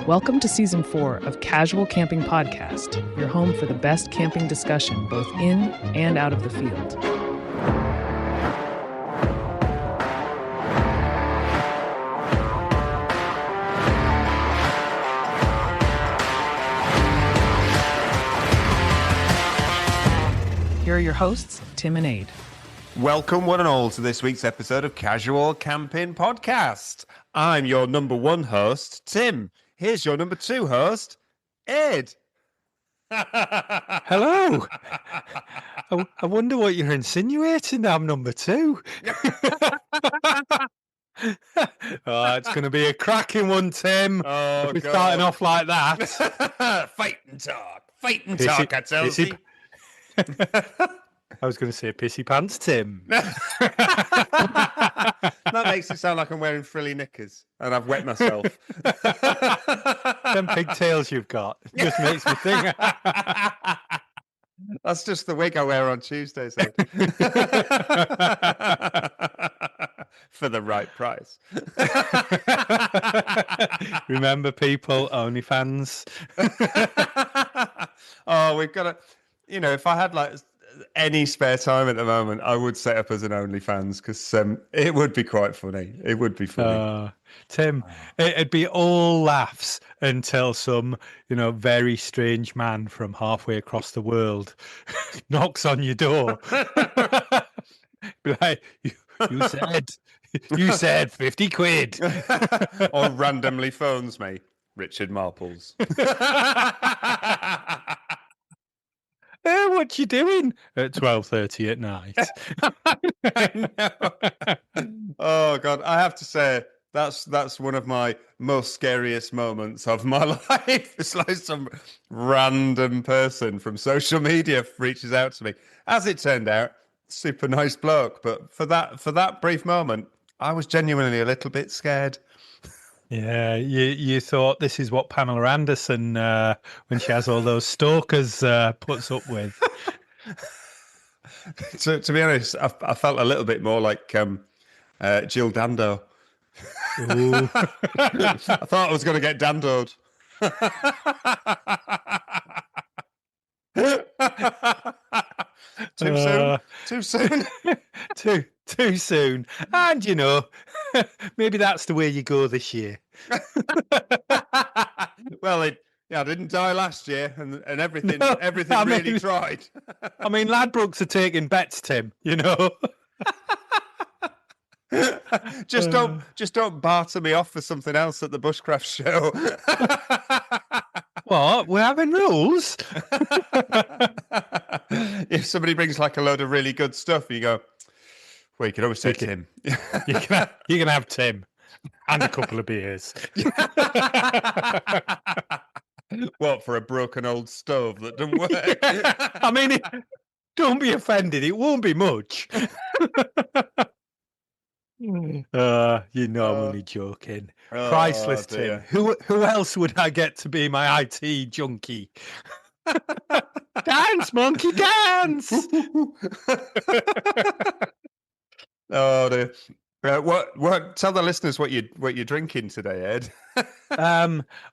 Welcome to Season 4 of Casual Camping Podcast, your home for the best camping discussion both in and out of the field. Here are your hosts, Tim and Ade. Welcome, one and all, to this week's episode of Casual Camping Podcast. I'm your number one host, Tim. Here's your number two host, Ed. Hello. I wonder what you're insinuating. I'm number two. It's going to be a cracking one, Tim. Oh, we're starting off like that. Fight and talk, I tell you. I was going to say pissy pants, Tim. That makes it sound like I'm wearing frilly knickers and I've wet myself. Them pigtails you've got just makes me think. That's just the wig I wear on Tuesdays. For the right price. Remember, people, OnlyFans. Oh, we've got to, if I had like any spare time at the moment, I would set up as an OnlyFans because it would be quite funny. It would be funny. Tim, it'd be all laughs until some, very strange man from halfway across the world knocks on your door. Be like, you said 50 quid. Or randomly phones me, Richard Marples. What you doing at 12:30 at night? I know. Oh God, I have to say that's one of my most scariest moments of my life. It's like some random person from social media reaches out to me. As it turned out, super nice bloke, but for that brief moment, I was genuinely a little bit scared. Yeah, you thought this is what Pamela Anderson, when she has all those stalkers, puts up with. To be honest, I felt a little bit more like Jill Dando. Ooh. I thought I was going to get dandoed. Too soon. Too soon. And maybe that's the way you go this year. Well, I didn't die last year, and everything really tried. I mean, Ladbrokes are taking bets, Tim. Just don't barter me off for something else at the Bushcraft show. What? We're having rules? If somebody brings like a load of really good stuff, you go, well, you can always say Tim. You can have Tim and a couple of beers. What, for a broken old stove that doesn't work? I mean, don't be offended. It won't be much. I'm only joking. Priceless, dear. Tim. Who else would I get to be my IT junkie? Dance, monkey, dance! Oh dear. What? Tell the listeners what you're drinking today, Ed.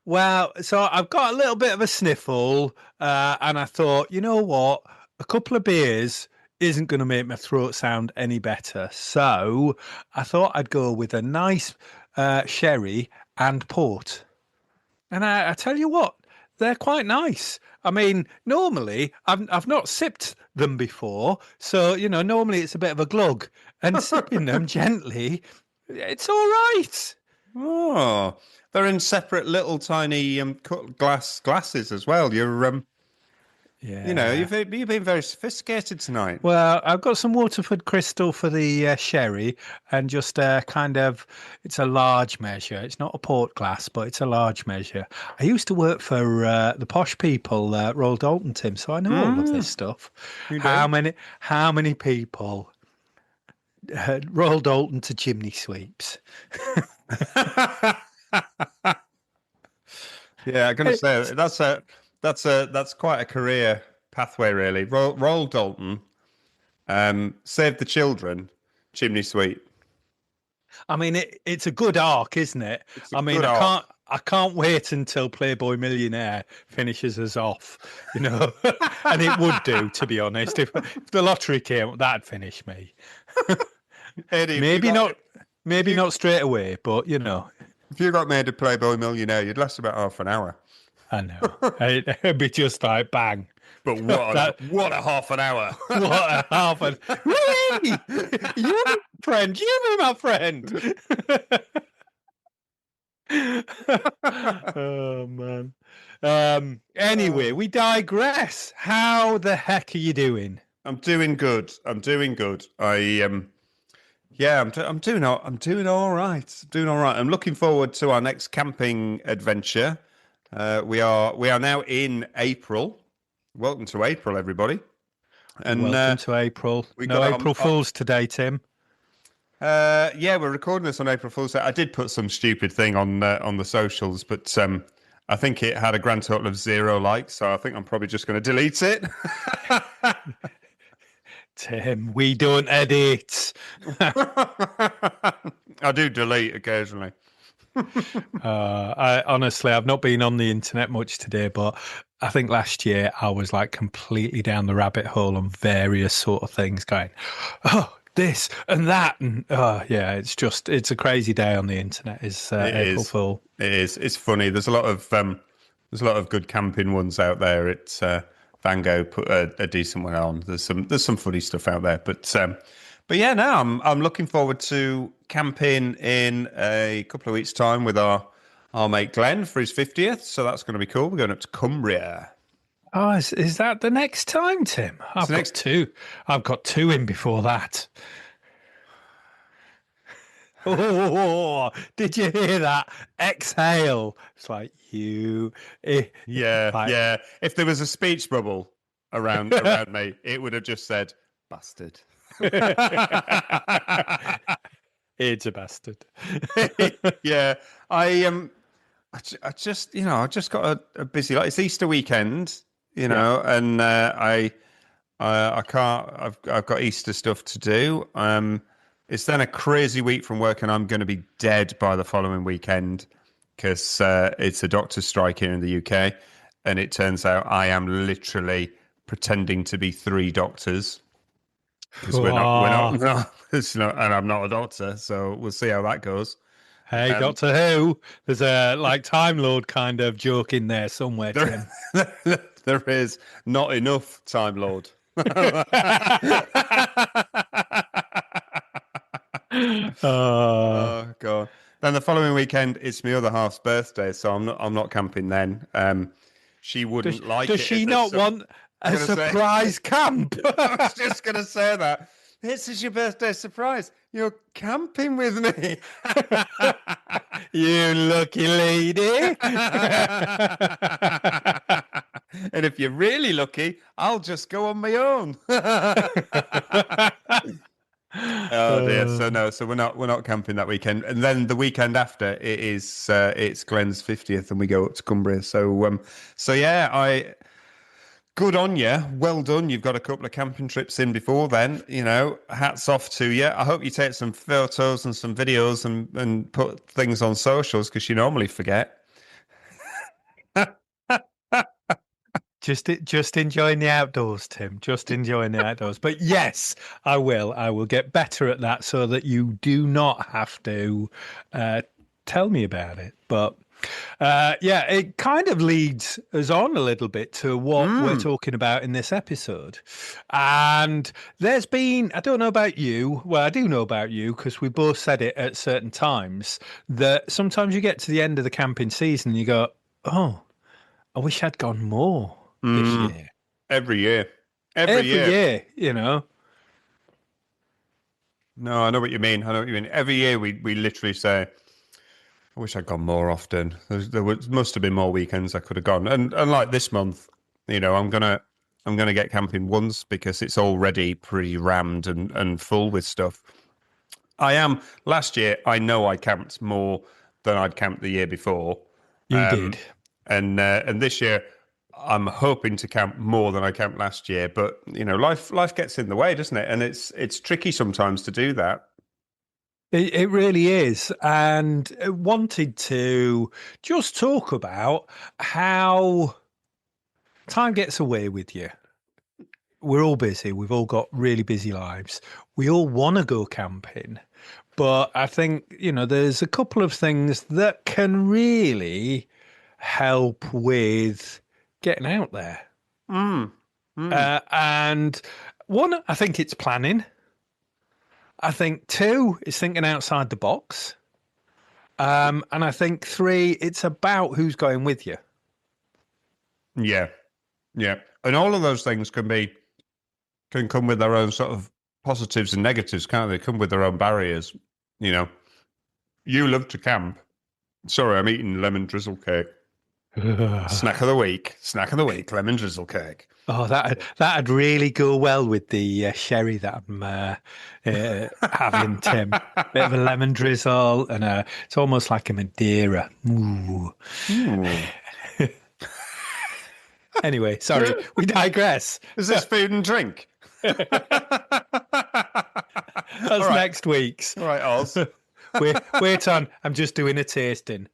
Well, so I've got a little bit of a sniffle, and I thought, you know what? A couple of beers isn't going to make my throat sound any better. So I thought I'd go with a nice sherry and port. And I tell you what, they're quite nice. I mean, normally I've not sipped them before, so normally it's a bit of a glug, and sipping them gently, it's all right. Oh, they're in separate little tiny glasses as well. You're Yeah. you've been very sophisticated tonight. Well, I've got some Waterford Crystal for the sherry, and just it's a large measure. It's not a port glass, but it's a large measure. I used to work for the posh people, Royal Dalton, Tim, so I know all of this stuff. How many people Royal Dalton to chimney sweeps? Yeah, I'm going to say that's quite a career pathway, really. Royal Dalton, Save the Children, chimney sweep. I mean, it's a good arc, isn't it? I mean, I can't wait until Playboy Millionaire finishes us off, and it would do, to be honest. If the lottery came up, that'd finish me. Eddie, Maybe not straight away, but if you got made a Playboy millionaire, you'd last about half an hour. I know. It'd be just like bang. But what a half an hour. What a half an really? You're my friend. You're my friend. Oh man. Anyway, we digress. How the heck are you doing? I'm doing good. I'm doing all right. Doing all right. I'm looking forward to our next camping adventure. We are now in April. Welcome to April, everybody. And welcome to April. No April Fools today, Tim. Yeah, we're recording this on April Fool's Day. I did put some stupid thing on the socials, but I think it had a grand total of 0 likes, so I think I'm probably just going to delete it. Tim, we don't edit. I do delete occasionally. I've not been on the internet much today, but I think last year I was like completely down the rabbit hole on various sort of things going, this and that. And it's a crazy day on the internet. It's April Fool. It is. It's funny. There's a lot of good camping ones out there. It's Vango put a decent one on. There's some funny stuff out there, but yeah, no, I'm looking forward to camping in a couple of weeks' time with our mate Glenn for his 50th. So that's going to be cool. We're going up to Cumbria. Oh, is that the next time, Tim? I've got two in before that. Oh, did you hear that? Exhale. It's like you. Yeah. If there was a speech bubble around me, it would have just said bastard. It's a bastard. Yeah, I just got a busy life. It's Easter weekend, and I can't. I've got Easter stuff to do. It's then a crazy week from work, and I'm going to be dead by the following weekend because it's a doctor's strike here in the UK, and it turns out I am literally pretending to be 3 doctors. Because we're not, it's not, and I'm not a doctor, so we'll see how that goes. Hey, Doctor Who, there's a Time Lord kind of joke in there somewhere, Tim. There is not enough Time Lord. Oh God! Then the following weekend it's my other half's birthday, so I'm not camping then. She wouldn't like it. Does she not want a surprise camp? I was just going to say that. This is your birthday surprise. You're camping with me. You lucky lady. And if you're really lucky, I'll just go on my own. Oh dear. So we're not camping that weekend. And then the weekend after it's Glenn's 50th and we go up to Cumbria. So yeah, good on you. Well done. You've got a couple of camping trips in before then. Hats off to you. I hope you take some photos and some videos and put things on socials because you normally forget. Just enjoying the outdoors, Tim. Just enjoying the outdoors. But yes, I will. I will get better at that so that you do not have to tell me about it. But it kind of leads us on a little bit to what we're talking about in this episode. And there's been, I don't know about you, well, I do know about you because we both said it at certain times, that sometimes you get to the end of the camping season and you go, oh, I wish I'd gone more this year. Every year. No, I know what you mean. Every year we literally say, I wish I'd gone more often. Must have been more weekends I could have gone. And like this month, I'm gonna get camping once because it's already pretty rammed and full with stuff. I am. Last year, I know I camped more than I'd camped the year before. You did. And this year, I'm hoping to camp more than I camped last year. But life gets in the way, doesn't it? And it's tricky sometimes to do that. It really is. And I wanted to just talk about how time gets away with you. We're all busy. We've all got really busy lives. We all want to go camping. But I think, there's a couple of things that can really help with getting out there. Mm. Mm. And one, I think it's planning. I think two is thinking outside the box. And I think three, it's about who's going with you. Yeah. Yeah. And all of those things can come with their own sort of positives and negatives, can't they? Come with their own barriers. You love to camp. Sorry, I'm eating lemon drizzle cake. Snack of the week. Snack of the week, lemon drizzle cake. Oh, that'd really go well with the sherry that I'm having, Tim. Bit of a lemon drizzle, and it's almost like a Madeira. Ooh. Anyway, sorry, we digress. Is this food and drink? That's right. Next week's. All right, Oz. Wait on, I'm just doing a tasting.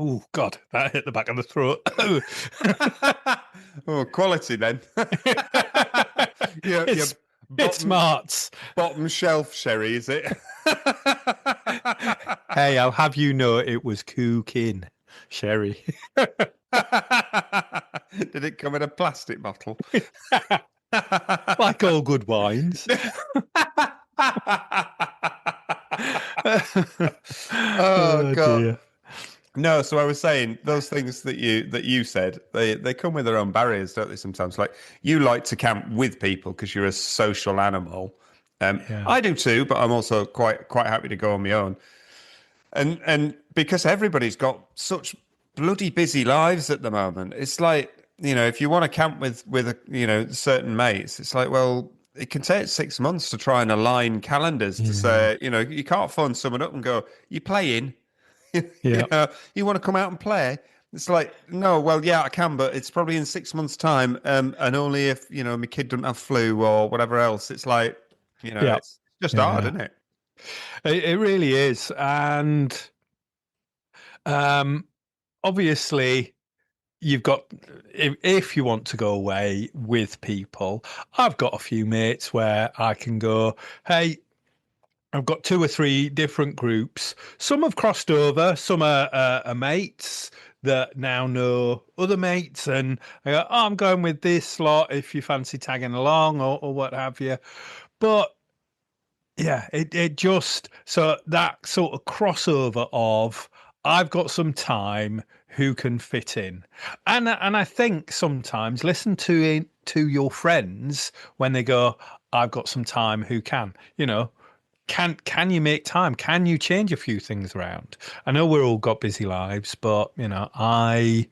Oh, God, that hit the back of the throat. Oh, quality then. It's smarts. Bottom shelf sherry, is it? Hey, I'll have you know it was cooking sherry. Did it come in a plastic bottle? Like all good wines. Oh, God. Dear. No, so I was saying those things that you said, they come with their own barriers, don't they? Sometimes, like you like to camp with people because you're a social animal. Yeah. I do too, but I'm also quite happy to go on my own. And because everybody's got such bloody busy lives at the moment, it's like, if you want to camp with certain mates, it's like, well, it can take 6 months to try and align calendars to say, you can't phone someone up and go, you playing? Yeah. You want to come out and play? It's like, no, well, yeah, I can, but it's probably in 6 months' time, and only if my kid doesn't have flu or whatever else. It's like, it's just hard, isn't it? It really is, and obviously, you've got if you want to go away with people. I've got a few mates where I can go, hey. I've got 2 or 3 different groups. Some have crossed over. Some are mates that now know other mates. And I go, I'm going with this lot if you fancy tagging along or what have you. But yeah, it just, so that sort of crossover of I've got some time, who can fit in. And I think sometimes listen to your friends when they go, I've got some time, who can, Can you make time? Can you change a few things around? I know we're all got busy lives, but I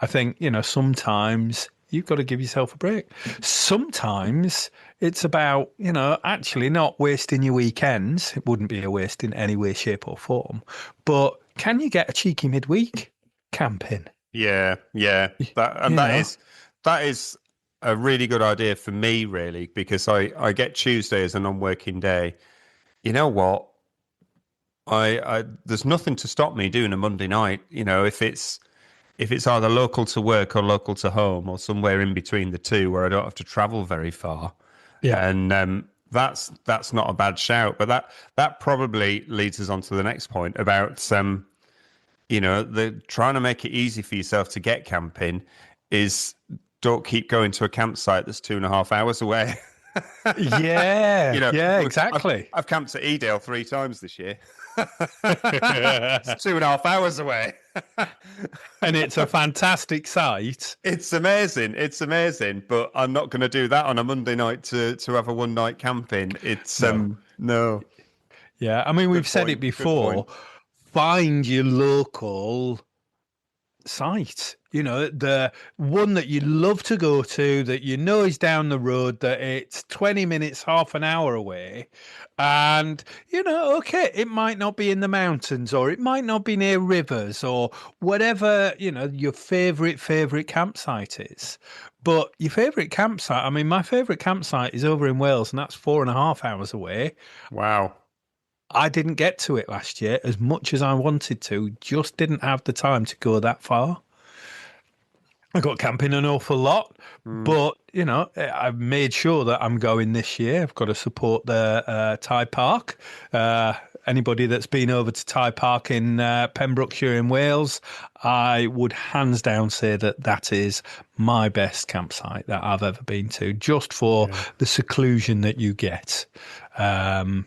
think sometimes you've got to give yourself a break. Sometimes it's about actually not wasting your weekends. It wouldn't be a waste in any way, shape, or form. But can you get a cheeky midweek camping? Yeah. That is a really good idea for me, really, because I get Tuesday as a non-working day. You know what? I there's nothing to stop me doing a Monday night. If it's either local to work or local to home or somewhere in between the two where I don't have to travel very far. Yeah. And that's not a bad shout. But that probably leads us on to the next point about the trying to make it easy for yourself to get camping is don't keep going to a campsite that's 2.5 hours away. Yeah, exactly. I've camped at Edale 3 times this year. It's 2.5 hours away. And it's a fantastic site. It's amazing. But I'm not going to do that on a Monday night to have a one night camping. It's no. Yeah, I mean, we've said it before. Find your local site, the one that you love to go to, that is down the road, that it's 20 minutes, half an hour away. And, okay, it might not be in the mountains, or it might not be near rivers, or whatever, your favorite campsite is. But your favourite campsite, I mean, my favourite campsite is over in Wales, and that's 4.5 hours away. Wow. I didn't get to it last year as much as I wanted to, just didn't have the time to go that far. I got camping an awful lot, but I've made sure that I'm going this year. I've got to support the Thai Park. Anybody that's been over to Thai Park in Pembrokeshire in Wales, I would hands down say that that is my best campsite that I've ever been to, just for the seclusion that you get. Brilliant.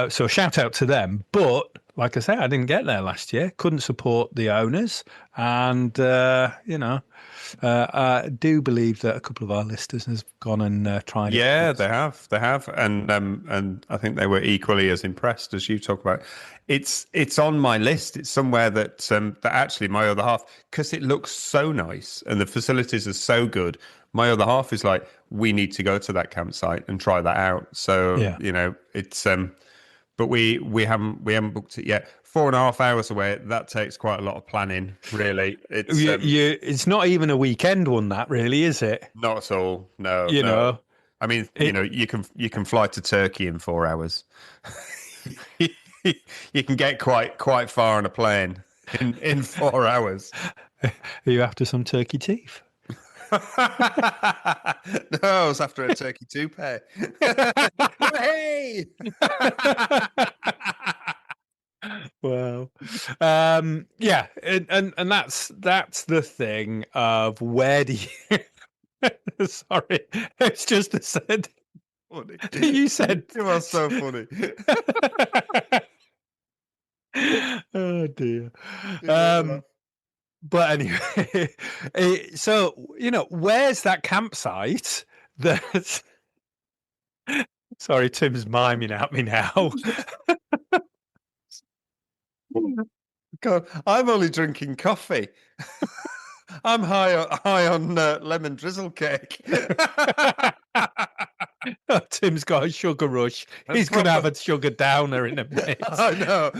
So shout out to them. But like I say, I didn't get there last year. Couldn't support the owners, and I do believe that a couple of our listeners has gone and tried it. Yeah, they have, and I think they were equally as impressed as you talk about. It's on my list. It's somewhere that actually my other half, because it looks so nice and the facilities are so good. My other half is like, we need to go to that campsite and try that out. So it's but we haven't booked it yet. 4.5 hours away. That takes quite a lot of planning, really. It's it's not even a weekend one, that really, is it? not at all. No, You no. know, I mean, you can fly to Turkey in 4 hours. You can get quite far on a plane in 4 hours. Are you after some turkey teeth? No, I was after a turkey toupee. Hey! Well, yeah, and that's the thing of where do you? Sorry, it's just the said. Funny. You said You are so funny. Oh dear. Yeah. But anyway, so where's that campsite that? Sorry, Tim's miming at me now. God, I'm only drinking coffee. I'm high on lemon drizzle cake. Oh, Tim's got a sugar rush. He's going to have a sugar downer in a minute. I know.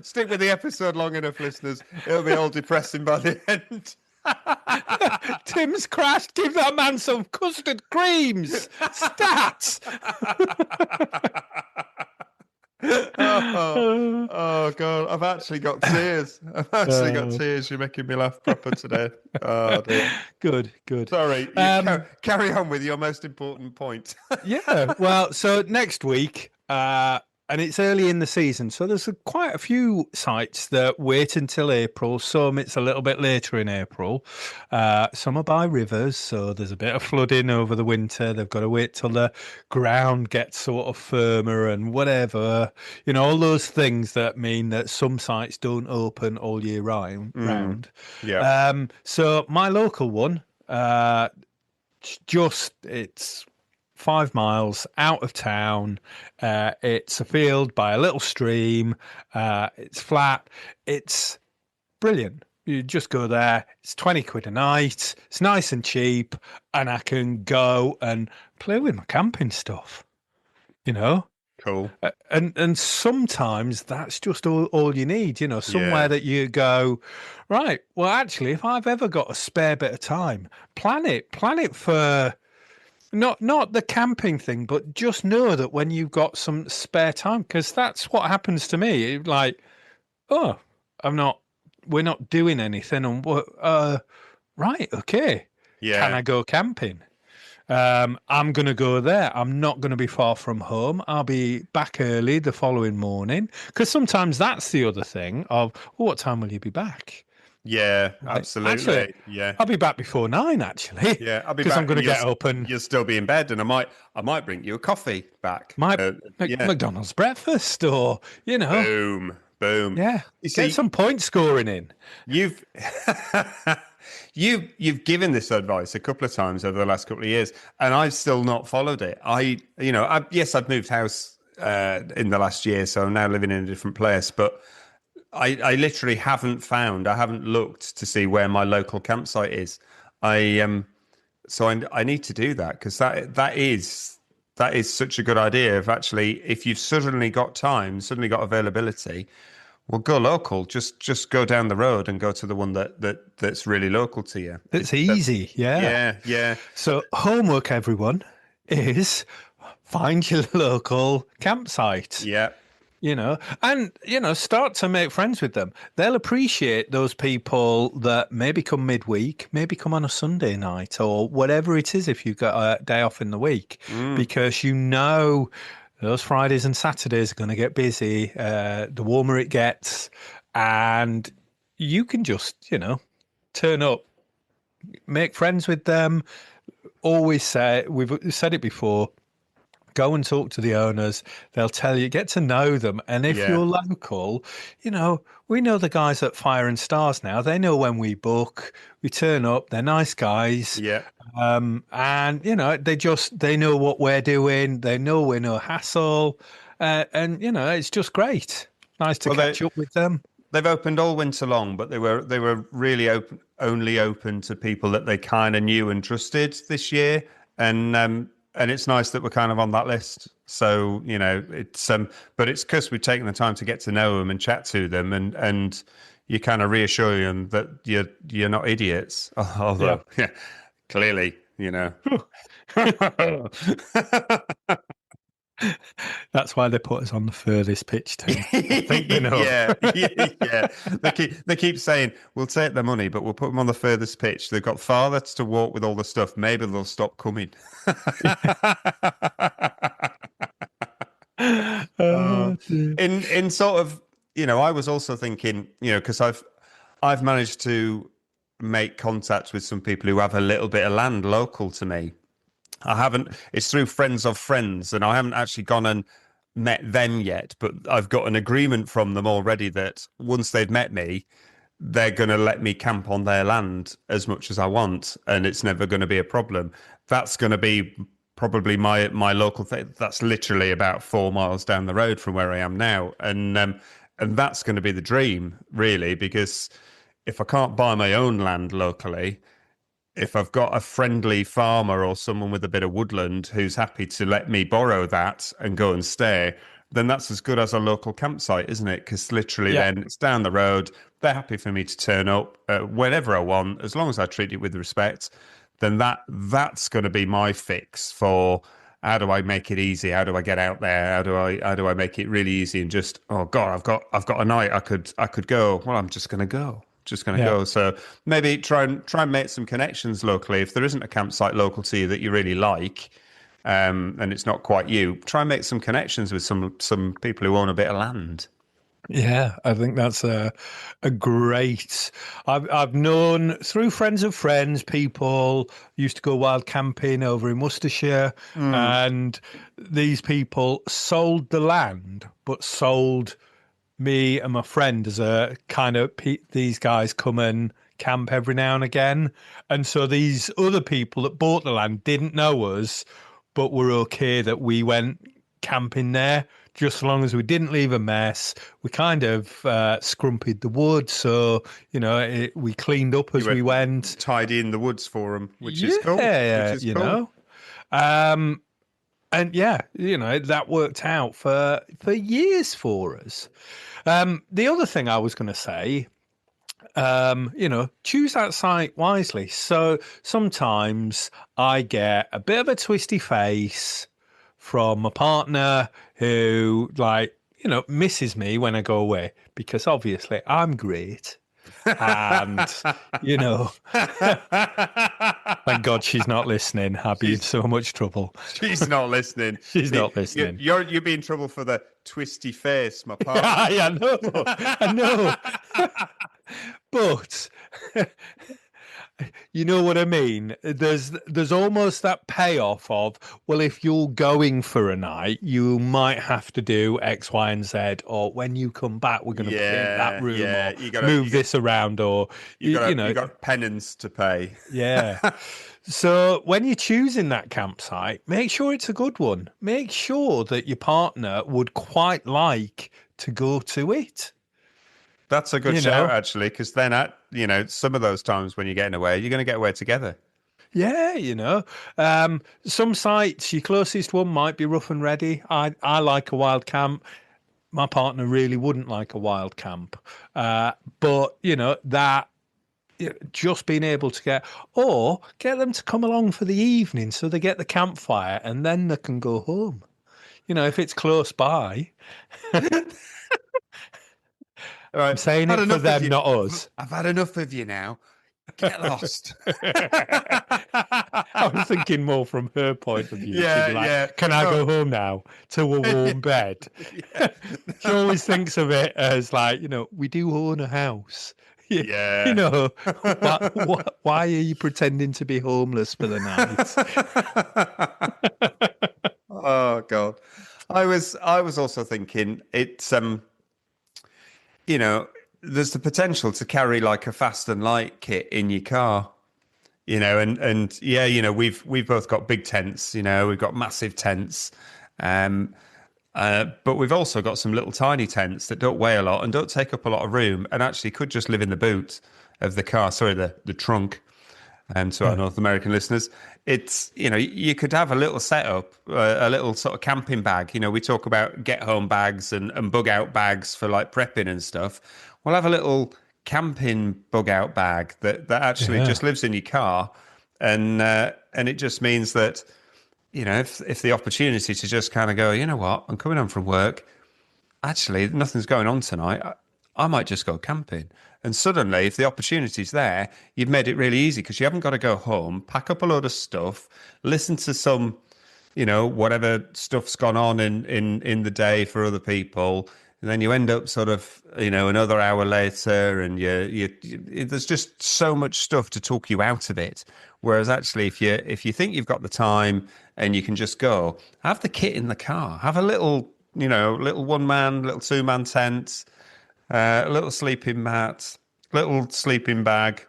Stick with the episode long enough, listeners. It'll be all depressing by the end. Tim's crashed. Give that man some custard creams. Stats. Oh God! I've actually got tears. You're making me laugh proper today. Oh dear. Good. Sorry. Carry on with your most important point. Yeah. Well, so next week, and it's early in the season, so there's quite a few sites that wait until April. Some it's a little bit later in April. Some are by rivers, so there's a bit of flooding over the winter. They've got to wait till the ground gets sort of firmer and whatever. All those things that mean that some sites don't open all year round. Yeah. So my local one, it's 5 miles out of town. It's a field by a little stream. It's flat. It's brilliant. You just go there. It's 20 quid a night. It's nice and cheap. And I can go and play with my camping stuff, Cool. And sometimes that's just all you need, somewhere that you go, right, well, actually, if I've ever got a spare bit of time, plan it for... Not the camping thing, but just know that when you've got some spare time, because that's what happens to me. Like, oh, we're not doing anything, and right, okay, Yeah. can I go camping? I'm going to go there. I'm not going to be far from home. I'll be back early the following morning, because sometimes that's the other thing of, what time will you be back? Yeah, absolutely. Actually, yeah, I'll be back before 9. Actually, yeah, I'll be because back. I'm going to get up and you'll still be in bed, and I might bring you a coffee back. McDonald's breakfast, or boom. Yeah, get some point scoring in. You've you've given this advice a couple of times over the last couple of years, and I've still not followed it. I've moved house in the last year, so I'm now living in a different place, but I literally haven't looked to see where my local campsite is. So I need to do that, because that is such a good idea. If you've suddenly got time, suddenly got availability, Well, go local. Just go down the road and go to the one that's really local to you. It's easy, yeah. Yeah, yeah, So homework, everyone, is find your local campsite. yeah, And start to make friends with them. They'll appreciate those people that maybe come midweek, maybe come on a Sunday night or whatever it is if you've got a day off in the week, because those Fridays and Saturdays are going to get busy. The warmer it gets, and you can just turn up, make friends with them. Always say, we've said it before, go and talk to the owners. They'll tell you, get to know them. And if yeah. you're local, we know the guys at Fire and Stars now. They know when we book, we turn up, they're nice guys. Yeah. And they know what we're doing. They know we're no hassle. And it's just great. Nice to catch up with them. They've opened all winter long, but they were really only open to people that they kind of knew and trusted this year. And it's nice that we're kind of on that list. So, it's but it's because we've taken the time to get to know them and chat to them, and you kind of reassure them that you're not idiots. Although, yeah, clearly, That's why they put us on the furthest pitch too. I think they know. yeah. They keep saying we'll take their money, but we'll put them on the furthest pitch. They've got farther to walk with all the stuff. Maybe they'll stop coming. In sort of, I was also thinking, because I've managed to make contact with some people who have a little bit of land local to me. I haven't, it's through friends of friends, and I haven't actually gone and met them yet, but I've got an agreement from them already that once they've met me, they're going to let me camp on their land as much as I want, and it's never going to be a problem. That's going to be probably my local thing. That's literally about 4 miles down the road from where I am now. And that's going to be the dream, really, because if I can't buy my own land locally, if I've got a friendly farmer or someone with a bit of woodland who's happy to let me borrow that and go and stay, then that's as good as a local campsite, isn't it? Because literally then it's down the road. They're happy for me to turn up whenever I want, as long as I treat it with respect. Then that's going to be my fix for how do I make it easy? How do I get out there? How do I make it really easy? And just, oh God, I've got a night I could go. Well, I'm just going to go. Go. So maybe try and make some connections locally. If there isn't a campsite local to you that you really like, and it's not quite you, try and make some connections with some people who own a bit of land. Yeah, I think that's a great. I've known through friends of friends, people used to go wild camping over in Worcestershire, and these people sold the land, but sold me and my friend as a kind of these guys come and camp every now and again. And so these other people that bought the land didn't know us, but were okay that we went camping there, just as long as we didn't leave a mess. We kind of scrumped the wood. So, we cleaned up as we went. Tidy in the woods for them, which is cool. And that worked out for years for us. The other thing I was going to say, choose that site wisely. So sometimes I get a bit of a twisty face from a partner who misses me when I go away, because obviously I'm great. And, thank God she's not listening. I'd be in so much trouble. She's not listening. She's not listening. You'd be in trouble for the twisty face, my partner. I know. But you know what I mean? There's almost that payoff of, well, if you're going for a night, you might have to do X, Y, and Z, or when you come back, we're going to paint that room, or move this around, or you got penance to pay. Yeah. So when you're choosing that campsite, make sure it's a good one. Make sure that your partner would quite like to go to it. That's a good shout, actually, because then some of those times when you're getting away, you're going to get away together. Yeah, some sites, your closest one might be Rough and Ready. I like a wild camp. my partner really wouldn't like a wild camp. But, that just being able to get them to come along for the evening so they get the campfire and then they can go home. If it's close by. All right. I'm saying I've had it for enough of them, you. not us. I've had enough of you now. Get lost. I was thinking more from her point of view. She'd be like, Yeah. can I go home now to a warm bed? Yeah. She always thinks of it as like, we do own a house. Yeah. Why are you pretending to be homeless for the night? Oh God. I was also thinking it's there's the potential to carry like a fast and light kit in your car. And yeah, we've both got big tents, we've got massive tents. But we've also got some little tiny tents that don't weigh a lot and don't take up a lot of room and actually could just live in the boot of the car. Sorry, the trunk. To our North American listeners, it's, you could have a little setup, a little sort of camping bag. We talk about get home bags and bug out bags for like prepping and stuff. We'll have a little camping bug out bag that actually just lives in your car. And it just means that, if the opportunity to just kind of go, you know what, I'm coming home from work, actually, nothing's going on tonight. I might just go camping. And suddenly, if the opportunity's there, you've made it really easy because you haven't got to go home, pack up a load of stuff, listen to some, whatever stuff's gone on in the day for other people. And then you end up sort of, another hour later and there's just so much stuff to talk you out of it. Whereas actually, if you think you've got the time and you can just go, have the kit in the car, have a little, little 1-man, little 2-man tent, a little sleeping mat, little sleeping bag.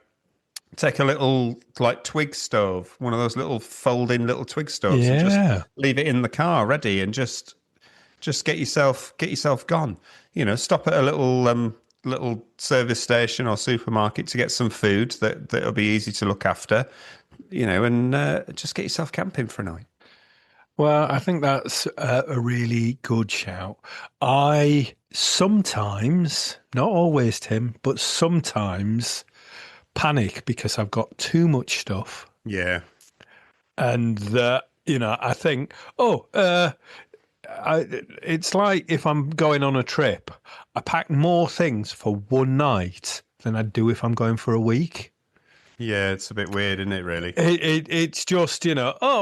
Take a little like twig stove, one of those little folding little twig stoves, and just leave it in the car ready, and just get yourself gone. Stop at a little service station or supermarket to get some food that'll be easy to look after, and just get yourself camping for a night. Well, I think that's a really good shout. I sometimes, not always, Tim, but sometimes panic because I've got too much stuff. Yeah. And I think, it's like if I'm going on a trip, I pack more things for one night than I do if I'm going for a week. Yeah, it's a bit weird, isn't it, really? It's just, I'll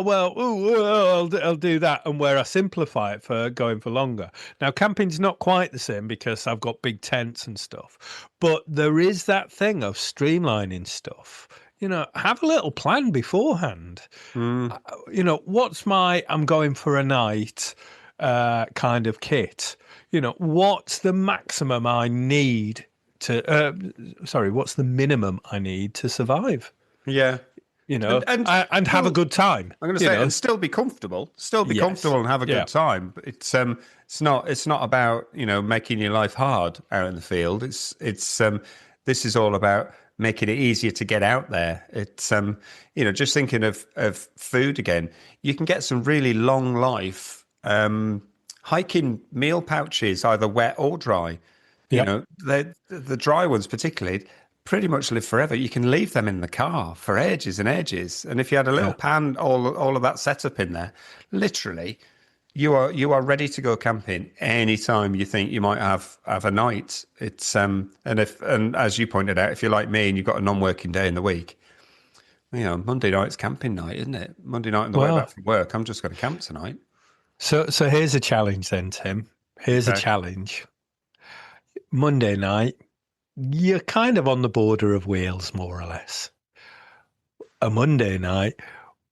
do that. And where I simplify it for going for longer. Now, camping's not quite the same because I've got big tents and stuff. But there is that thing of streamlining stuff. Have a little plan beforehand. What's my I'm going for a night kind of kit? What's the maximum I need what's the minimum I need to survive? Yeah. And have a good time. I'm going to say, and still be comfortable, comfortable and have a good time. But it's not about, making your life hard out in the field. It's this is all about making it easier to get out there. It's, just thinking of food again, you can get some really long life, hiking meal pouches, either wet or dry. The dry ones particularly pretty much live forever. You can leave them in the car for ages and ages. And if you had a little pan, all of that setup in there, literally, you are ready to go camping anytime you think you might have a night. It's and as you pointed out, if you're like me and you've got a non-working day in the week, Monday night's camping night, isn't it? Monday night on the way back from work, I'm just going to camp tonight. So here's a challenge then, Tim. Here's a challenge. Monday night, you're kind of on the border of Wales, more or less. A Monday night,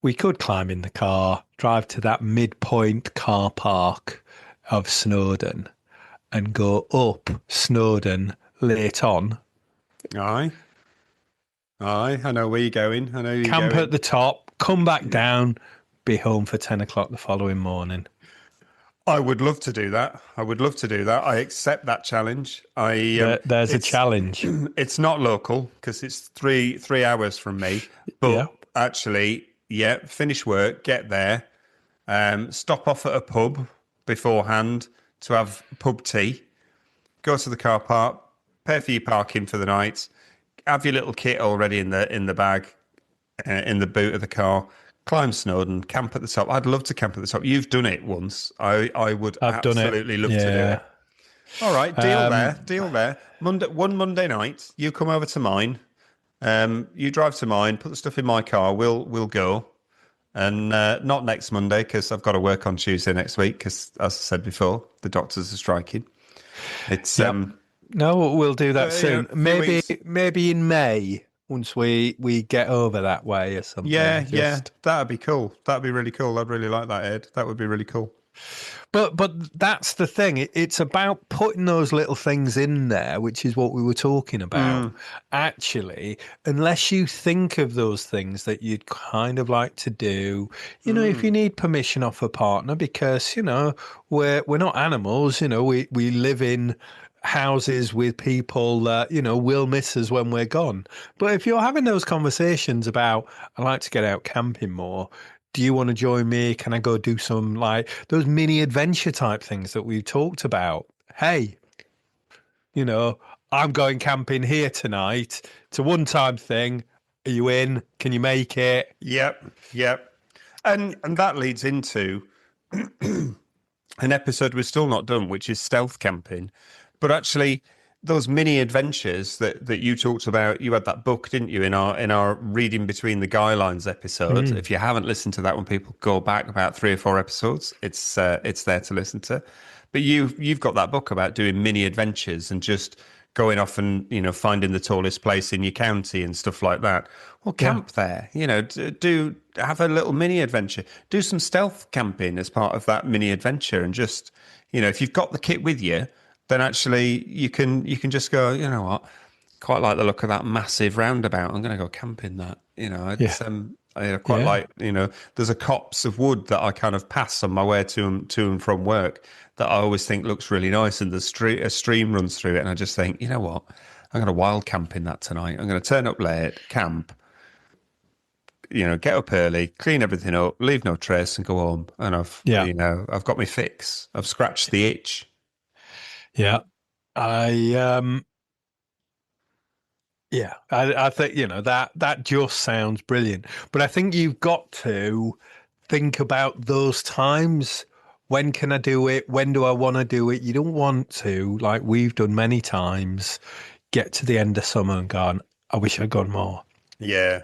we could climb in the car, drive to that midpoint car park of Snowdon and go up Snowdon late on. Aye, I know where you're going. I know you're Camp going. at the top, come back down, be home for 10 o'clock the following morning. I would love to do that. I accept that challenge. There's a challenge. It's not local because it's three hours from me. But actually, finish work, get there, stop off at a pub beforehand, to have pub tea, go to the car park, pay for your parking for the night, have your little kit already in the bag, in the boot of the car, climb Snowdon, camp at the top. I'd love to camp at the top. You've done it once. I would I've done it. absolutely love to do Yeah. it. All right, deal there. One Monday night, you come over to mine. You drive to mine, put the stuff in my car. We'll go, and not next Monday because I've got to work on Tuesday next week. Because as I said before, the doctors are striking. It's No, we'll do that soon. weeks. Maybe in May once we get over that way or something. Yeah, that'd be cool. That'd be really cool. I'd really like that, Ed. That would be really cool. But that's the thing. It's about putting those little things in there, which is what we were talking about. Actually, unless you think of those things that you'd kind of like to do, if you need permission off a partner, because we're not animals. We live in houses with people that will miss us when we're gone. But if you're having those conversations about, I like to get out camping more. Do you want to join me? Can I go do some like those mini adventure type things that we talked about? Hey, I'm going camping here tonight. It's a one-time thing. Are you in? Can you make it? Yep. And that leads into an episode we're still not done, which is stealth camping. But actually, those mini adventures that you talked about, you had that book, didn't you, in our reading between the guidelines episode. If you haven't listened to that one, people go back about 3 or 4 episodes. It's there to listen to. But you've got that book about doing mini adventures and just going off and finding the tallest place in your county and stuff like that. Well, camp there. Do have a little mini adventure. Do some stealth camping as part of that mini adventure, and just if you've got the kit with you, then actually you can just go, you know what, quite like the look of that massive roundabout. I'm going to go camping that. I quite like, there's a copse of wood that I kind of pass on my way to and from work that I always think looks really nice, and a stream runs through it, and I just think, you know what, I'm going to wild camp in that tonight. I'm going to turn up late, camp, get up early, clean everything up, leave no trace, and go home. And I've got my fix. I've scratched the itch. Yeah, I think that just sounds brilliant. But I think you've got to think about those times. When can I do it? When do I want to do it? You don't want to, like we've done many times, get to the end of summer and gone, I wish I'd gone more. Yeah.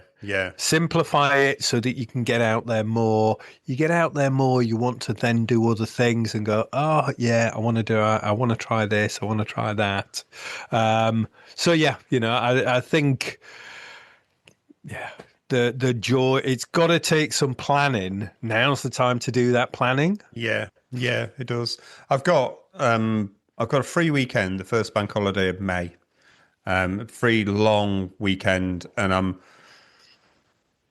Simplify it so that you can get out there more. You get out there more, you want to then do other things and go, oh, yeah, I want to do it. I want to try this. I want to try that. I think, the joy, it's got to take some planning. Now's the time to do that planning. Yeah, it does. I've got a free weekend, the first bank holiday of May, free long weekend, and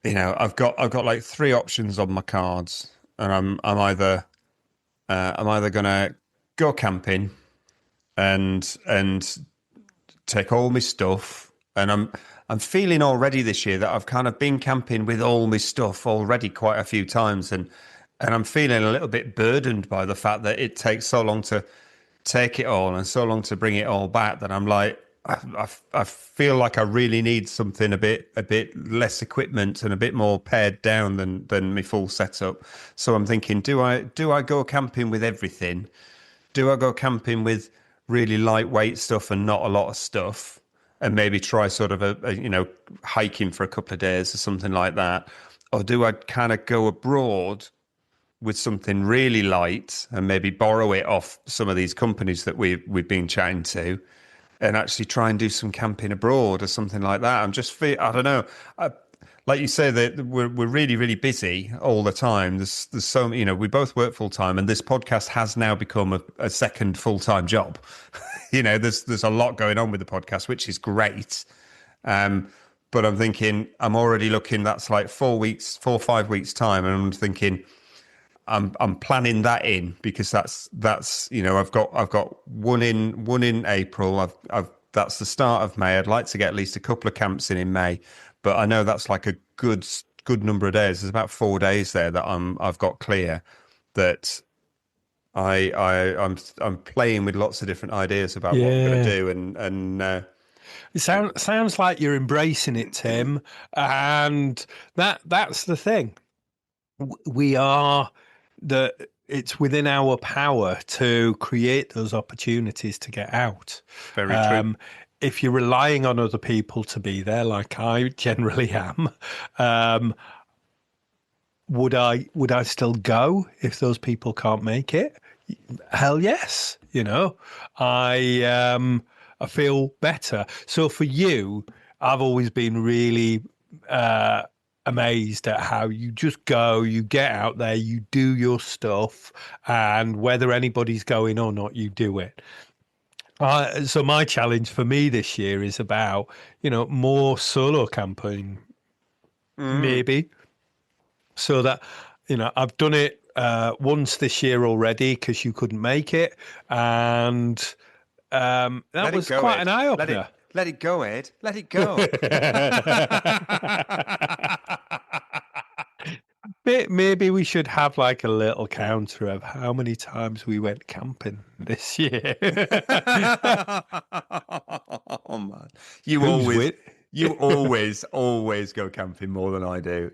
I've got like 3 options on my cards, and I'm either going to go camping and take all my stuff, and I'm feeling already this year that I've kind of been camping with all my stuff already quite a few times, and I'm feeling a little bit burdened by the fact that it takes so long to take it all and so long to bring it all back that I'm like, I feel like I really need something a bit less equipment and a bit more pared down than my full setup. So I'm thinking, do I go camping with everything? Do I go camping with really lightweight stuff and not a lot of stuff, and maybe try sort of a hiking for a couple of days or something like that? Or do I kind of go abroad with something really light and maybe borrow it off some of these companies that we've been chatting to, and actually try and do some camping abroad or something like that? I don't know. Like you say, that we're really, really busy all the time. There's so, we both work full time, and this podcast has now become a second full time job. There's a lot going on with the podcast, which is great. But I'm thinking, I'm already looking. That's like 4 or 5 weeks time, and I'm thinking, I'm planning that in, because that's I've got one in April. That's the start of May. I'd like to get at least a couple of camps in May, but I know that's like a good number of days. There's about 4 days there that I've got clear that I'm playing with lots of different ideas about what I'm going to Yeah. do, and It sounds like you're embracing it, Tim, and that's the thing. We are the it's within our power to create those opportunities to get out. very true. Um, if you're relying on other people to be there, like I generally am, um, would I still go if those people can't make it? Hell yes. I feel better. So for you, I've always been really uh amazed at how you just go, you get out there, you do your stuff, and whether anybody's going or not, you do it. So my challenge for me this year is about, more solo camping, Mm. maybe, so that I've done it once this year already because you couldn't make it, and that Let it was go, quite an Ed. eye Let it opener. let it go, Ed. Let it go. Maybe we should have like a little counter of how many times we went camping this year. Oh man, you Who's always, with? you always, always go camping more than I do.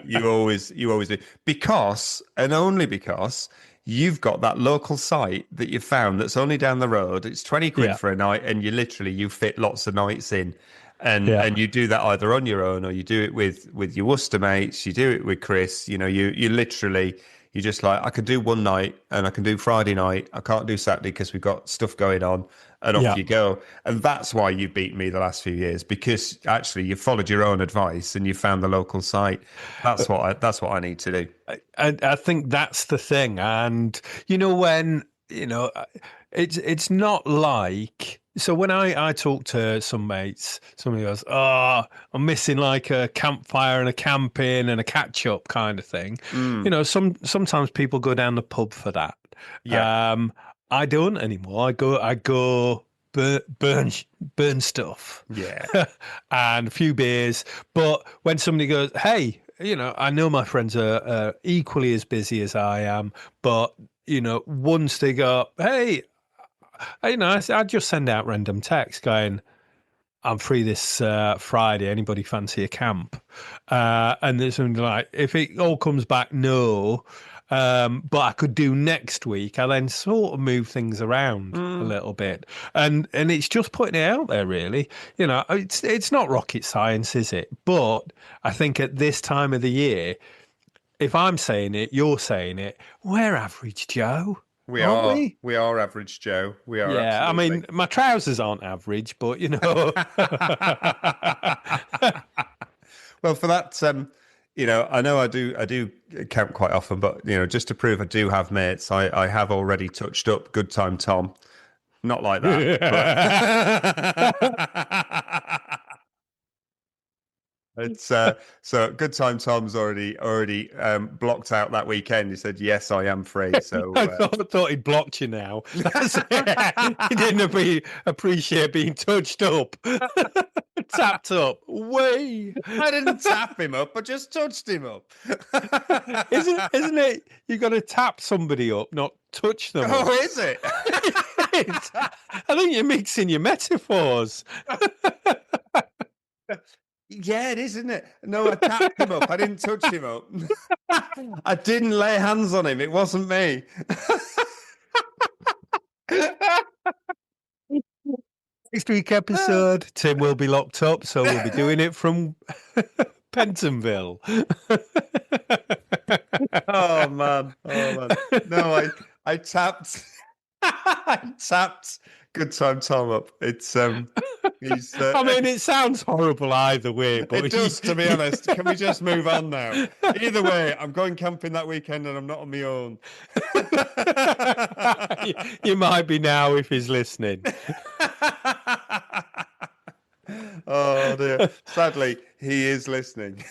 You always do because, and only because, you've got that local site that you found that's only down the road. It's 20 quid Yeah, for a night, and you fit lots of nights in. And yeah. and you do that either on your own or you do it with your Worcester mates. You do it with Chris. You literally you just like I can do one night and I can do Friday night. I can't do Saturday because we've got stuff going on, and off Yeah. you go. And that's why you've beaten me the last few years because actually you followed your own advice and you found the local site. That's what I need to do. I think that's the thing. And when it's not like, so when I talk to some mates, somebody goes, "Oh, I'm missing like a campfire and a camping and a catch up kind of thing." Mm, Sometimes people go down the pub for that. yeah, Um, I don't anymore. I go burn stuff yeah. and a few beers. But when somebody goes, "Hey," I know my friends are equally as busy as I am, but once they go, "Hey," I just send out random texts going, "I'm free this Friday. Anybody fancy a camp?" And there's something like, if it all comes back, no, but I could do next week. I then sort of move things around a Mm. little bit, and it's just putting it out there. Really, it's not rocket science, is it? But I think at this time of the year, if I'm saying it, you're saying it. We're average Joe, We aren't are we? we are average Joe. We are Yeah, I absolutely. mean, my trousers aren't average, but Well, for that, I know I do camp quite often, but just to prove I do have mates, I have already touched up Good Time Tom. Not like that, but it's so Good Time Tom's already blocked out that weekend. He said, "Yes, I am free." I So thought he'd blocked you now. He didn't appreciate being touched up, tapped up. Way, I didn't tap him up; I just touched him up. isn't it? You got to tap somebody up, not touch them Oh, up. is it? I think you're mixing your metaphors. Yeah, it is, isn't it? No, I tapped him up. I didn't touch him up. I didn't lay hands on him. It wasn't me. Next week episode, Tim will be locked up, so we'll be doing it from Pentonville. Oh man. Oh man. No, I tapped I tapped Good Time Tom up. It's he's I mean, it sounds horrible either way, it but does, to be honest. Can we just move on now? Either way, I'm going camping that weekend and I'm not on my own. you might be now if he's listening. Oh dear. Sadly, he is listening.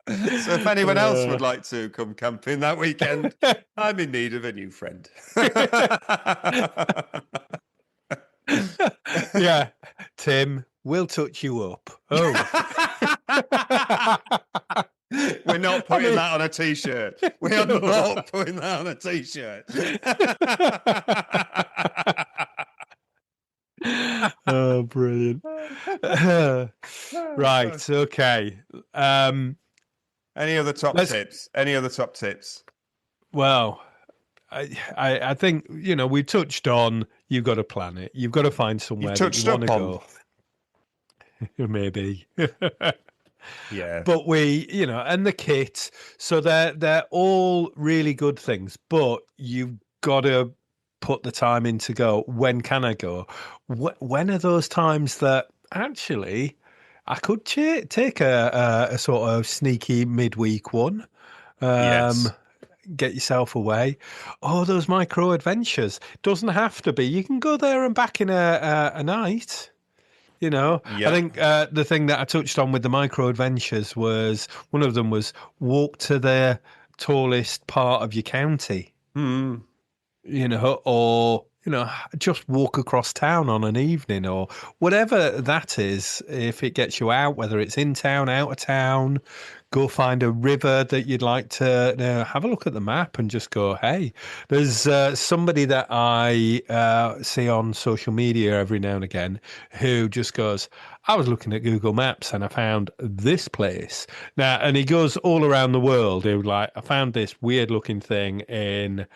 So if anyone else would like to come camping that weekend, I'm in need of a new friend. Yeah, Tim, we'll touch you up. Oh. We're not I putting mean- that on a t-shirt. We are No. not putting that on a t-shirt. Oh, brilliant. Right, okay. Any other top Let's- tips? Any other top tips? Well, I think, we touched on you've got to plan it. You've got to find somewhere You've that you touched want to upon. go. Maybe. Yeah. But and the kit, so they're all really good things, but you've got to put the time in to go, when can I go? When are those times that actually I could take a sort of sneaky midweek one? Yes. Get yourself away. Oh, those micro adventures. Doesn't have to be. You can go there and back in a night. I Yeah. think the thing that I touched on with the micro adventures was one of them was walk to the tallest part of your county, Hmm. or just walk across town on an evening or whatever that is. If it gets you out, whether it's in town, out of town, go find a river that you'd like to have a look at the map and just go, hey, there's somebody that I see on social media every now and again who just goes, I was looking at Google Maps and I found this place. Now, and he goes all around the world. He was like, I found this weird looking thing in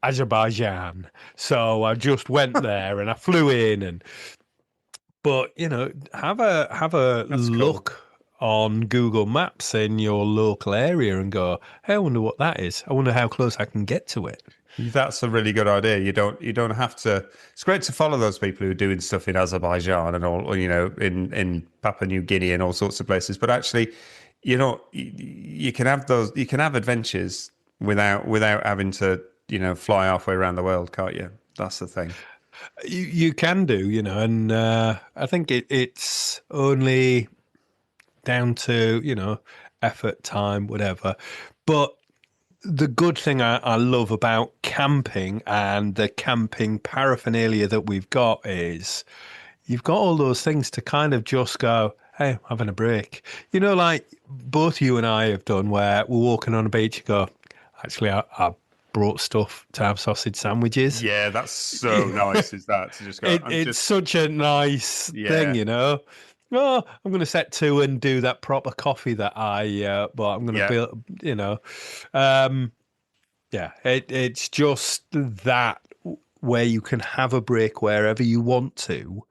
Azerbaijan. So I just went there and I flew in but have a That's look on Google Maps in your local area and go, hey, I wonder what that is. I wonder how close I can get to it. That's a really good idea. You don't have to. It's great to follow those people who are doing stuff in Azerbaijan and all, in Papua New Guinea and all sorts of places. But actually, you can have those. You can have adventures without having to, fly halfway around the world, can't you? That's the thing. You can do, and I think it's only down to, effort, time, whatever. But the good thing I love about camping and the camping paraphernalia that we've got is you've got all those things to kind of just go, hey, I'm having a break. Like both you and I have done where we're walking on a beach and go, actually, I brought stuff to have sausage sandwiches. Yeah, that's so nice. Is that to just go? It's such a nice thing, Yeah. Oh, I'm going to set to and do that proper coffee that but I'm going to build, it's just that where you can have a break wherever you want to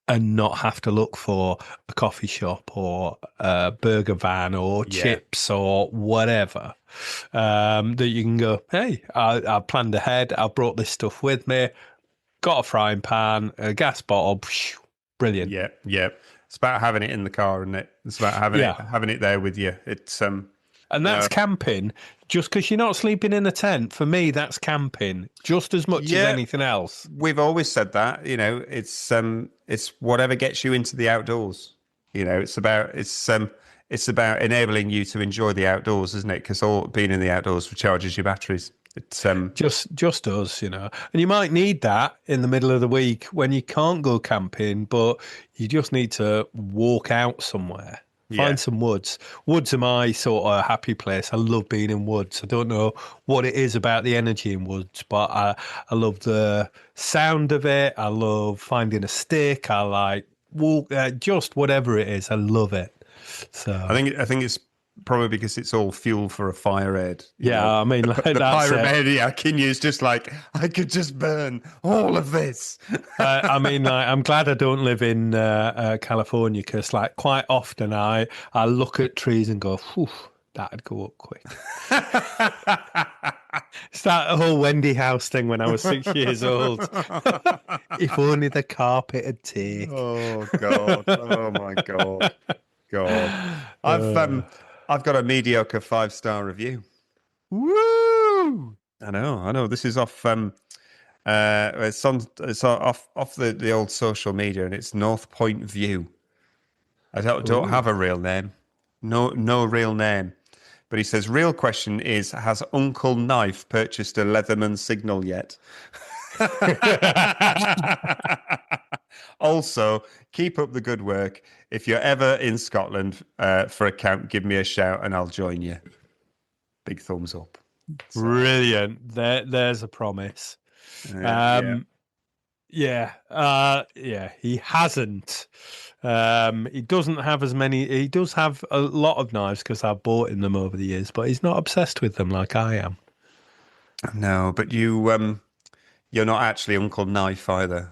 and not have to look for a coffee shop or a burger van or chips or whatever. That you can go, hey, I planned ahead. I brought this stuff with me. Got a frying pan, a gas bottle. Brilliant. Yeah. It's about having it in the car, isn't it? It's about having it there with you. It's and that's camping. Just because you're not sleeping in a tent, for me, that's camping just as much as anything else. We've always said that. It's whatever gets you into the outdoors. It's about enabling you to enjoy the outdoors, isn't it? Because all being in the outdoors recharges your batteries. It's just does, and you might need that in the middle of the week when you can't go camping, but you just need to walk out somewhere. Find some woods. Woods are my sort of happy place. I love being in woods. I don't know what it is about the energy in woods, but I love the sound of it. I love finding a stick. I like walk, just whatever it is. I love it. So I think it's probably because it's all fuel for a fire head. I mean, the that's pyromaniac in you is just like, I could just burn all of this. I mean, I'm glad I don't live in California because, quite often I look at trees and go, "Whew, that'd go up quick." It's that whole Wendy House thing when I was 6 years old. If only the carpet had take. Oh God! Oh my God! I've got a mediocre 5-star review. Woo! I know. This is off. It's off the old social media, and it's North Point View. I don't have a real name. No real name. But he says, real question is, has Uncle Knife purchased a Leatherman Signal yet? Also, keep up the good work. If you're ever in Scotland for a camp, give me a shout and I'll join you. Big thumbs up. So, Brilliant. There's a promise. yeah. Yeah, he hasn't. He doesn't have as many. He does have a lot of knives because I've bought him them over the years, but he's not obsessed with them like I am. No, but you're not actually Uncle Knife either.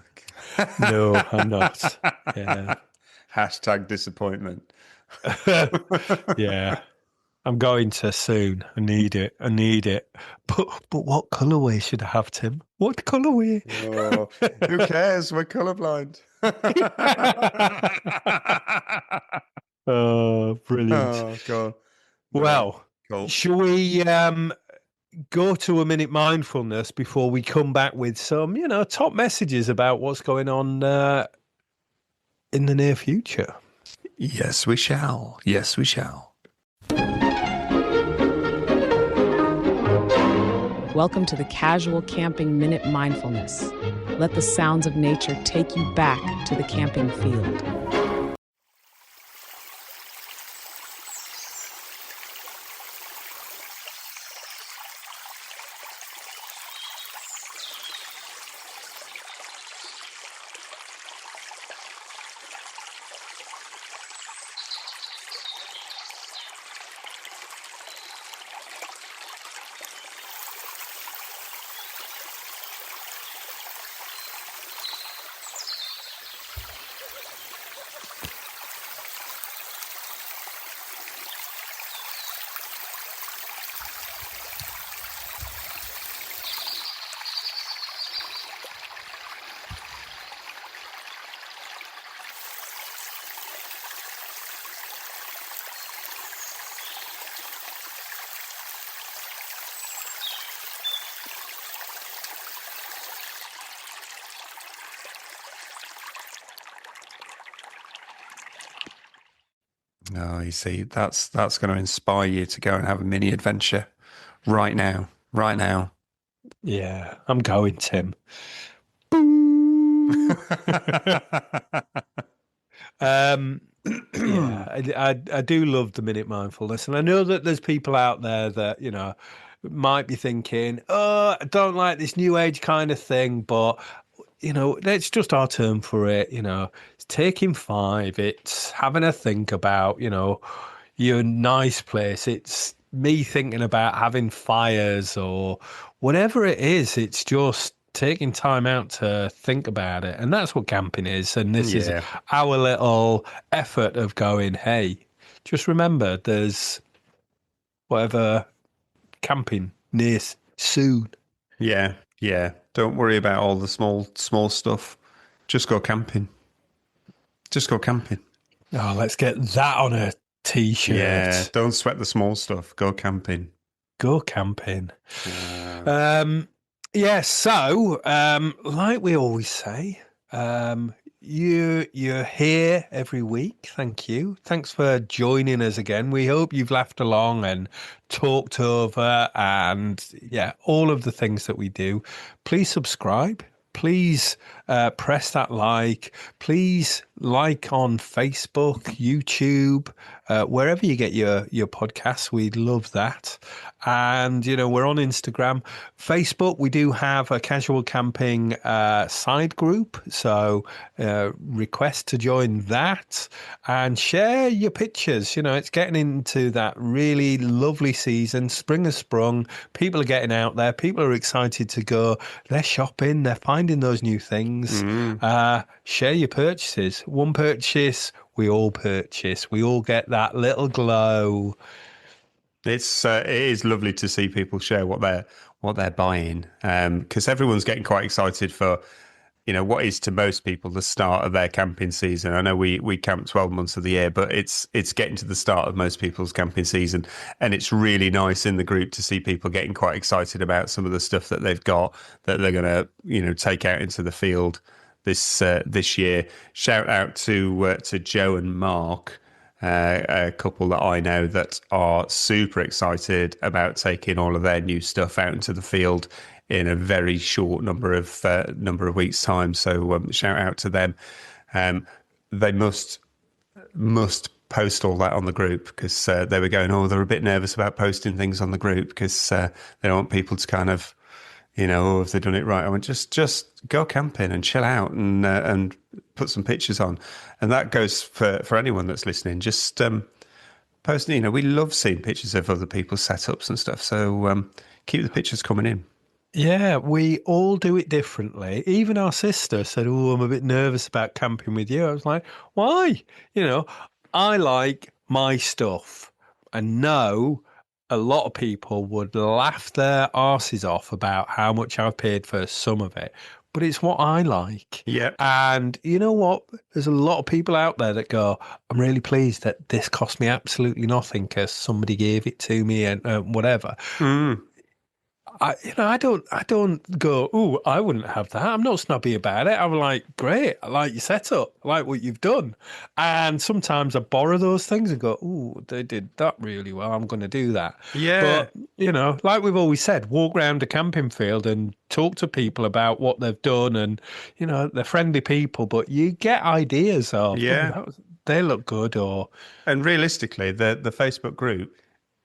No, I'm not. Yeah. Hashtag disappointment. Yeah. I'm going to soon. I need it. But what colourway should I have, Tim? What colourway? Oh, who cares? We're colorblind. Oh, brilliant. Oh, God. Well, Cool. shall we go to a minute mindfulness before we come back with some, top messages about what's going on in the near future? Yes, we shall. Yes, we shall. Welcome to the Casual Camping Minute Mindfulness. Let the sounds of nature take you back to the camping field. No, you see, that's going to inspire you to go and have a mini adventure right now. Right now. Yeah, I'm going, Tim. Yeah, I do love the minute mindfulness, and I know that there's people out there that might be thinking, "Oh, I don't like this new age kind of thing," but it's just our term for it. It's taking five. It's having a think about your nice place. It's me thinking about having fires or whatever it is. It's just taking time out to think about it. And that's what camping is. And this is our little effort of going, hey, just remember there's whatever camping near soon. Yeah, yeah. Don't worry about all the small stuff. Just go camping. Just go camping. Oh, let's get that on a t-shirt. Yeah, don't sweat the small stuff. Go camping. Go camping. So like we always say, you're here every week. Thank you. Thanks for joining us again. We hope you've laughed along and talked over and all of the things that we do. Please subscribe. Please press that like. Please like on Facebook, YouTube, wherever you get your podcasts. We'd love that. And, we're on Instagram. Facebook, we do have a casual camping side group. So request to join that and share your pictures. It's getting into that really lovely season. Spring has sprung. People are getting out there. People are excited to go. They're shopping. They're finding those new things. Share your purchases. One purchase, we all purchase. We all get that little glow. It is lovely to see people share what they're buying, because everyone's getting quite excited for what is to most people the start of their camping season. I know we camp 12 months of the year, but it's getting to the start of most people's camping season, and it's really nice in the group to see people getting quite excited about some of the stuff that they've got that they're going to take out into the field this year. Shout out to Joe and Mark. a couple that I know that are super excited about taking all of their new stuff out into the field in a very short number of weeks' time. So shout out to them. They must post all that on the group, because they were going, they're a bit nervous about posting things on the group because they don't want people to kind of, have they done it right? I went, just go camping and chill out and put some pictures on. And that goes for anyone that's listening. Just post, we love seeing pictures of other people's setups and stuff. So keep the pictures coming in. Yeah, we all do it differently. Even our sister said, I'm a bit nervous about camping with you. I was like, why? I like my stuff. I know a lot of people would laugh their arses off about how much I've paid for some of it, but it's what I like. Yeah. And you know what? There's a lot of people out there that go, I'm really pleased that this cost me absolutely nothing because somebody gave it to me and whatever. I don't go, I wouldn't have that. I'm not snobby about it. I'm like, great. I like your setup. I like what you've done. And sometimes I borrow those things and go, they did that really well. I'm going to do that. Yeah. But, like we've always said, walk around a camping field and talk to people about what they've done. And, they're friendly people, but you get ideas of, they look good. And realistically, the Facebook group,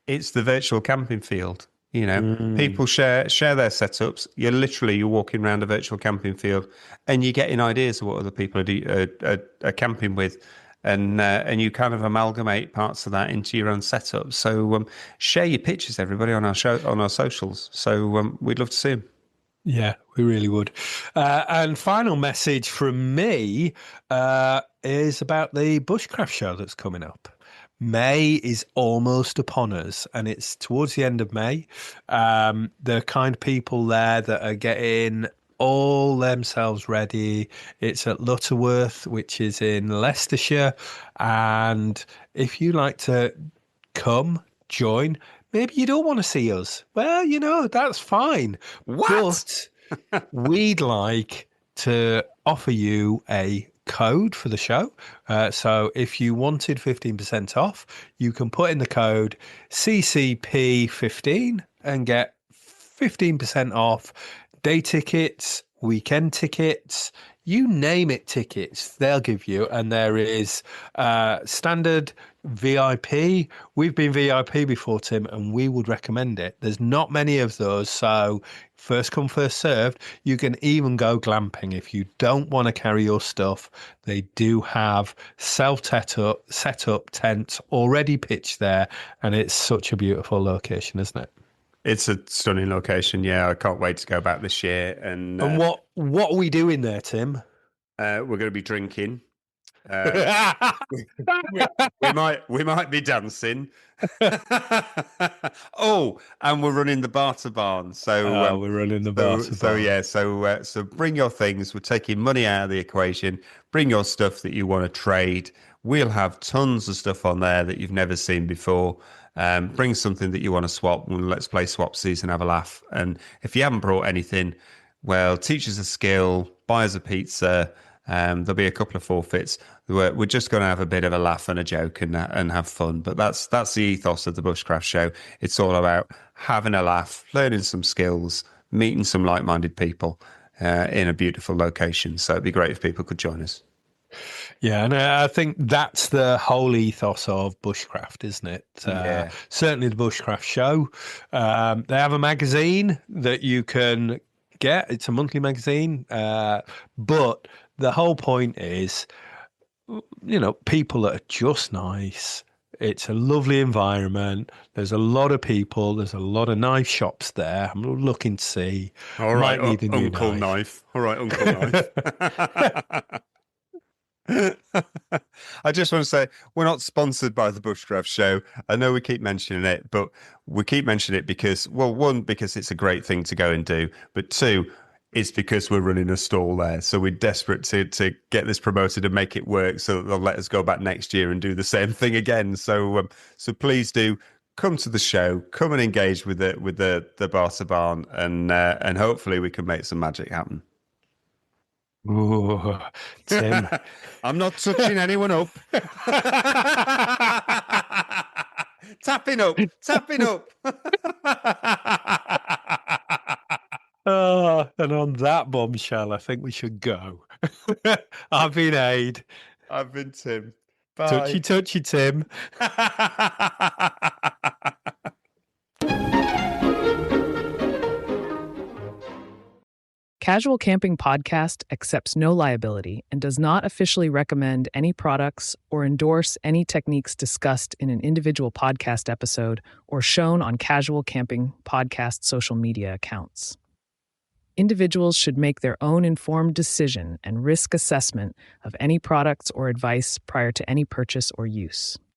it's the virtual camping field. People share their setups. You're walking around a virtual camping field, and you're getting ideas of what other people are camping with, and you kind of amalgamate parts of that into your own setup. So share your pictures, everybody, on our socials. So we'd love to see them. Yeah, we really would. And final message from me is about the bushcraft show that's coming up. May is almost upon us, and it's towards the end of May. There are kind of people there that are getting all themselves ready. It's at Lutterworth, which is in Leicestershire. And if you like to come, join, maybe you don't want to see us. Well, that's fine. What? But we'd like to offer you a code for the show. So if you wanted 15% off, you can put in the code CCP15 and get 15% off day tickets, weekend tickets, you name it, tickets they'll give you. And there is standard VIP. We've been VIP before, Tim, and we would recommend it. There's not many of those, so first come, first served. You can even go glamping if you don't want to carry your stuff. They do have set up tents already pitched there, and it's such a beautiful location, isn't it? It's a stunning location. Yeah, I can't wait to go back this year. And what are we doing there, Tim? We're going to be drinking. we might be dancing. And we're running the barter barn. So we're running the barter barn. So bring your things. We're taking money out of the equation. Bring your stuff that you want to trade. We'll have tons of stuff on there that you've never seen before. Bring something that you want to swap, and let's play swapsies and have a laugh. And if you haven't brought anything, well, teach us a skill, buy us a pizza. There'll be a couple of forfeits. We're just going to have a bit of a laugh and a joke and have fun. But that's the ethos of the Bushcraft Show. It's all about having a laugh, learning some skills, meeting some like-minded people in a beautiful location. So it'd be great if people could join us. Yeah, and I think that's the whole ethos of bushcraft, isn't it? Certainly the Bushcraft Show. They have a magazine that you can get. It's a monthly magazine. But the whole point is, people that are just nice. It's a lovely environment. There's a lot of people. There's a lot of knife shops there. I'm looking to see. All right, Uncle Knife. All right, Uncle Knife. I just want to say we're not sponsored by the Bushcraft Show. I know we keep mentioning it, but we keep mentioning it because, well, one, because it's a great thing to go and do, but two, it's because we're running a stall there. So we're desperate to get this promoted and make it work so that they'll let us go back next year and do the same thing again. So please do come to the show, come and engage with the Barter Barn, and hopefully we can make some magic happen. Ooh, Tim. I'm not touching anyone up. Tapping up. Oh, and on that bombshell, I think we should go. I've been Ade. I've been Tim. Touchy, Bye. touchy, Tim. Casual Camping Podcast accepts no liability and does not officially recommend any products or endorse any techniques discussed in an individual podcast episode or shown on Casual Camping Podcast social media accounts. Individuals should make their own informed decision and risk assessment of any products or advice prior to any purchase or use.